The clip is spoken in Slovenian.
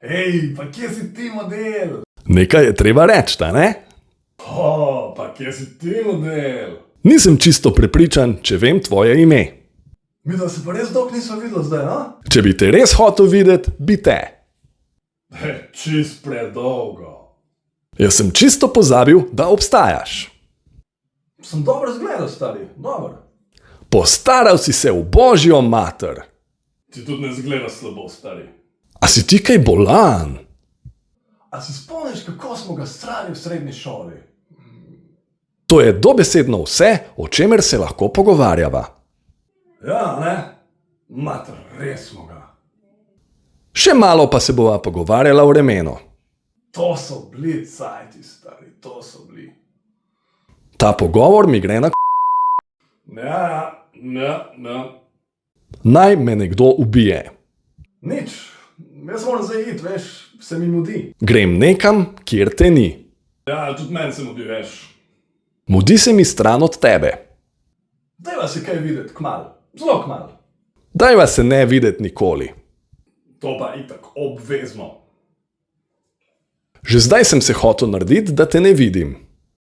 Hej, pa kje si ti model? Nekaj je treba reči, ne? Pa kje si ti model? Nisem čisto prepričan, če vem tvoje ime. Mi da se pa res dolgo nismo videli zdaj, a? Če bi te res hotel videti, bi te. Čist predolgo. Jaz sem čisto pozabil, da obstajaš. Sem dobro zgledal, stari, dobro. Postaral si se v božjo mater. Ti tudi ne zgledaš slabo, stari. A si ti kaj bolan? A se spomniš, kako smo ga strali v srednji šoli? To je dobesedno vse, o čemer se lahko pogovarjava. Ja, ne? Mater, res smo ga. Še malo pa se bova pogovarjala o remenu. To so bili cajti, stari, to so bili. Ta pogovor mi gre na Ja. Naj me nekdo ubije. Nič, jaz moram zdaj iti, veš, se mi mudi. Grem nekam, kjer te ni. Ja, tudi meni se mudi, veš. Mudi se mi stran od tebe. Dajva se kaj videti, kmalu, zelo kmalu. Dajva se ne videti nikoli. To pa itak obvezno. Že zdaj sem se hotel narediti, da te ne vidim.